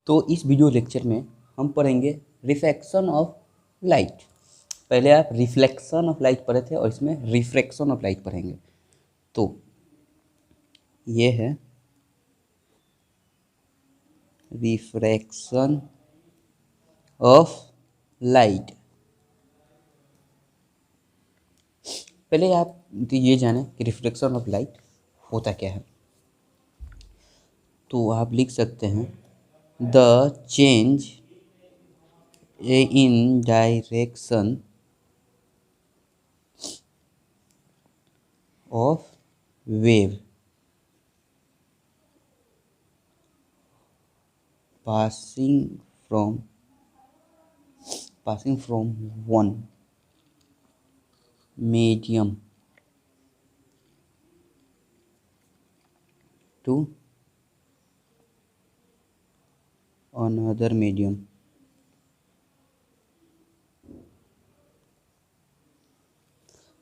तो इस video lecture में हम पढ़ेंगे रिफ्रैक्शन ऑफ लाइट। पहले आप रिफ्लेक्शन ऑफ लाइट पढ़े थे और इसमें रिफ्रैक्शन ऑफ लाइट पढ़ेंगे। तो ये है रिफ्रैक्शन ऑफ लाइट। पहले आप ये जानें कि रिफ्रैक्शन ऑफ लाइट होता क्या है। तो आप लिख सकते हैं the change in direction of wave passing from one medium to another medium।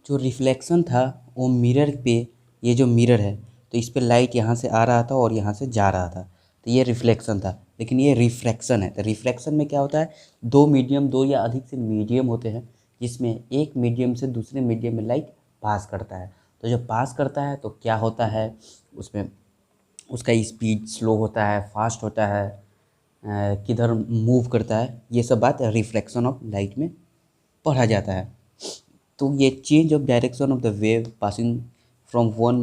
जो रिफ्लेक्शन था वो मिरर पे, ये जो मिरर है तो इस पे लाइट यहाँ से आ रहा था और यहाँ से जा रहा था, तो ये रिफ्लेक्शन था। लेकिन ये रिफ्रैक्शन है। तो रिफ्रैक्शन में क्या होता है, दो या अधिक से मीडियम होते हैं जिसमें एक मीडियम से दूसरे मीडियम में लाइट पास करता है। तो जब पास करता है तो क्या होता है, उसमें उसका स्पीड स्लो होता है, फास्ट होता है, किधर मूव करता है, ये सब बात रिफ्लेक्शन ऑफ लाइट में पढ़ा जाता है। तो ये change of direction of the wave passing from one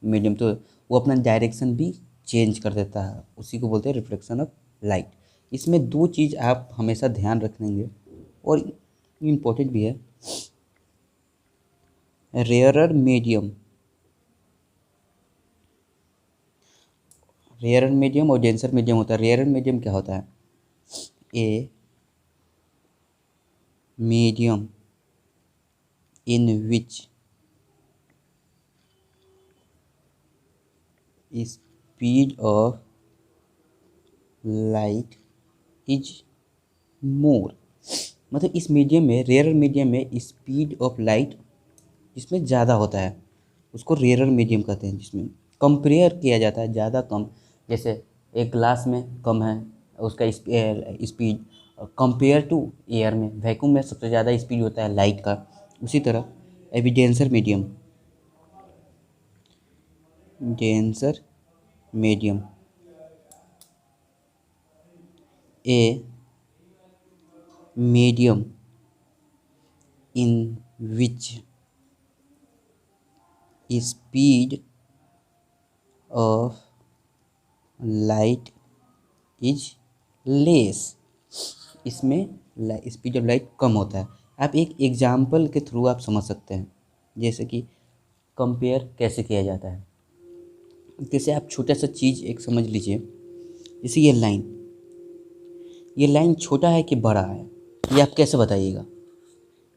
medium, तो वो अपना डायरेक्शन भी चेंज कर देता है, उसी को बोलते हैं रिफ्लेक्शन ऑफ लाइट। इसमें दो चीज़ आप हमेशा ध्यान रखेंगे और इम्पोर्टेंट भी है। रेयरर मीडियम और डेंसर मीडियम होता है। रेयरर मीडियम क्या होता है, a medium in which speed of light is more। मतलब इस मीडियम में, रेयर मीडियम में स्पीड ऑफ लाइट जिसमें ज़्यादा होता है उसको रेयर मीडियम कहते हैं, जिसमें कंपेयर किया जाता है ज़्यादा कम। जैसे एक ग्लास में कम है उसका स्पीड कंपेयर टू एयर में, वैक्यूम में सबसे ज़्यादा स्पीड होता है लाइट का। उसी तरह अभी denser medium a medium in which speed of light is less. इसमें स्पीड ऑफ लाइट कम होता है। आप एक एग्जाम्पल के थ्रू आप समझ सकते हैं, जैसे कि कंपेयर कैसे किया जाता है। जैसे आप छोटा सा चीज़ एक समझ लीजिए, जैसे ये लाइन छोटा है कि बड़ा है, ये आप कैसे बताइएगा।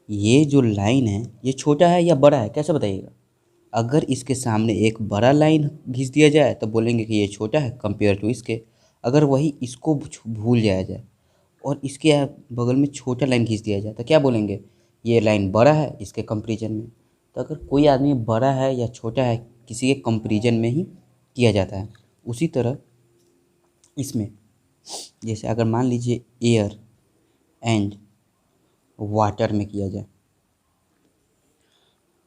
ये जो लाइन है ये छोटा है या बड़ा है, कैसे बताइएगा। अगर इसके सामने एक बड़ा लाइन खींच दिया जाए तो बोलेंगे कि ये छोटा है कंपेयर टू इसके। अगर वही इसको भूल जाया जाए और इसके बगल में छोटा लाइन खींच दिया जाए तो क्या बोलेंगे, ये लाइन बड़ा है इसके कंपेरिजन में। तो अगर कोई आदमी बड़ा है या छोटा है किसी के कंपेरिजन में ही किया जाता है। उसी तरह इसमें जैसे अगर मान लीजिए एयर एंड वाटर में किया जाए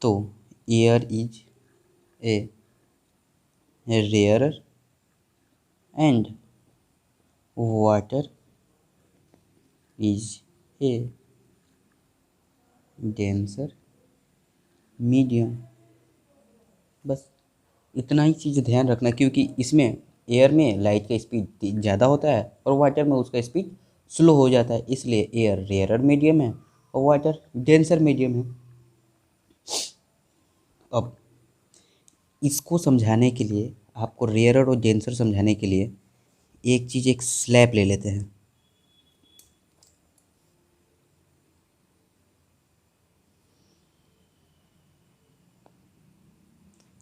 तो air is a rarer and water is a denser medium. बस इतना ही चीज़ ध्यान रखना, क्योंकि इसमें एयर में लाइट का स्पीड ज़्यादा होता है और वाटर में उसका स्पीड स्लो हो जाता है, इसलिए एयर रेयरर मीडियम है और वाटर डेंसर मीडियम है। अब इसको समझाने के लिए, आपको रेयरर और डेंसर समझाने के लिए एक चीज़, एक स्लैब ले लेते हैं।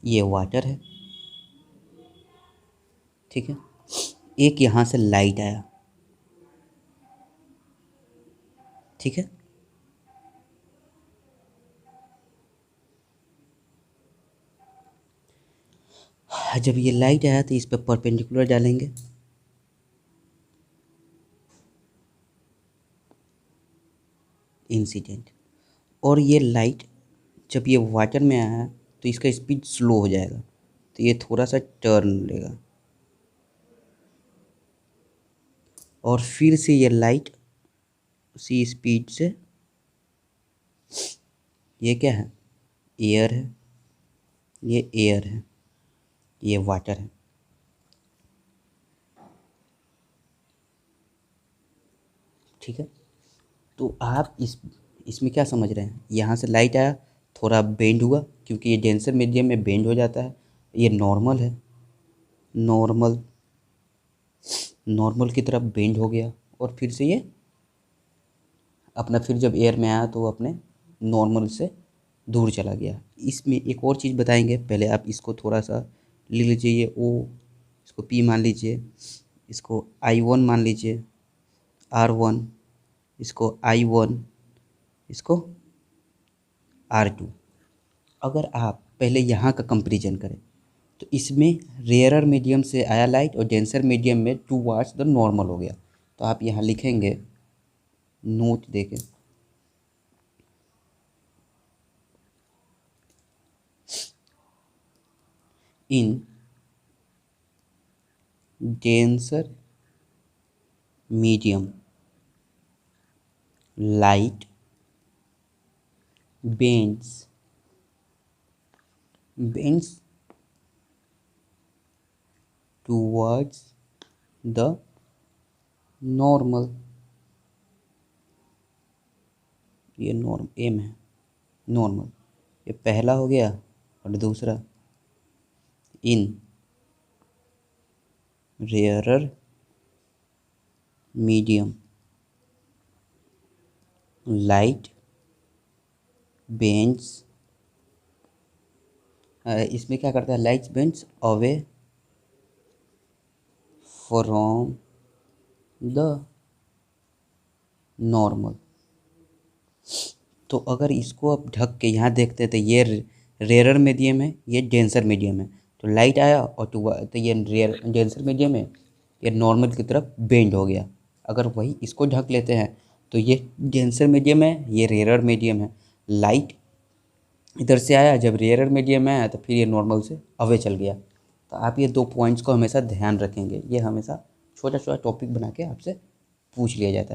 ये वाटर है, ठीक है। एक यहाँ से लाइट आया, ठीक है। जब ये लाइट आया तो इस पर परपेंडिकुलर डालेंगे, इंसिडेंट। और ये लाइट जब ये वाटर में आया तो इसका स्पीड स्लो हो जाएगा, तो ये थोड़ा सा टर्न लेगा और फिर से ये लाइट उसी स्पीड से, ये क्या है, एयर है, ये एयर है, ये वाटर है। ठीक है, तो आप इसमें क्या समझ रहे हैं, यहाँ से लाइट आया, थोड़ा बेंड हुआ क्योंकि ये डेंसर मीडियम में बेंड हो जाता है, ये नॉर्मल है, नॉर्मल नॉर्मल की तरफ बेंड हो गया और फिर से ये अपना, फिर जब एयर में आया तो वो अपने नॉर्मल से दूर चला गया। इसमें एक और चीज़ बताएंगे, पहले आप इसको थोड़ा सा ले लीजिए, ये ओ, इसको पी मान लीजिए, इसको I1 मान लीजिए, R1, इसको I1, इसको R2। अगर आप पहले यहाँ का कंपैरिजन करें तो इसमें रेयरर मीडियम से आया लाइट और डेंसर मीडियम में टूवर्ड्स द नॉर्मल हो गया। तो आप यहाँ लिखेंगे, नोट देखें, in denser medium light bends towards the normal, ये नॉर्म एम है, नॉर्मल, ये पहला हो गया। और दूसरा, in rarer medium light bends, इसमें क्या करता है, light bends away from the normal. तो अगर इसको आप ढक के यहाँ देखते तो ये रेयरर मीडियम है, ये डेंसर मीडियम है, तो लाइट आया और तो ये रेयर डेंसर मीडियम है, ये नॉर्मल की तरफ बेंड हो गया। अगर वही इसको ढक लेते हैं तो ये डेंसर मीडियम है, ये रेयरर मीडियम है, लाइट इधर से आया, जब रेयरर मीडियम में आया तो फिर ये नॉर्मल से अवे चल गया। तो आप ये 2 पॉइंट्स को हमेशा ध्यान रखेंगे, ये हमेशा छोटा छोटा टॉपिक बना के आपसे पूछ लिया जाता है।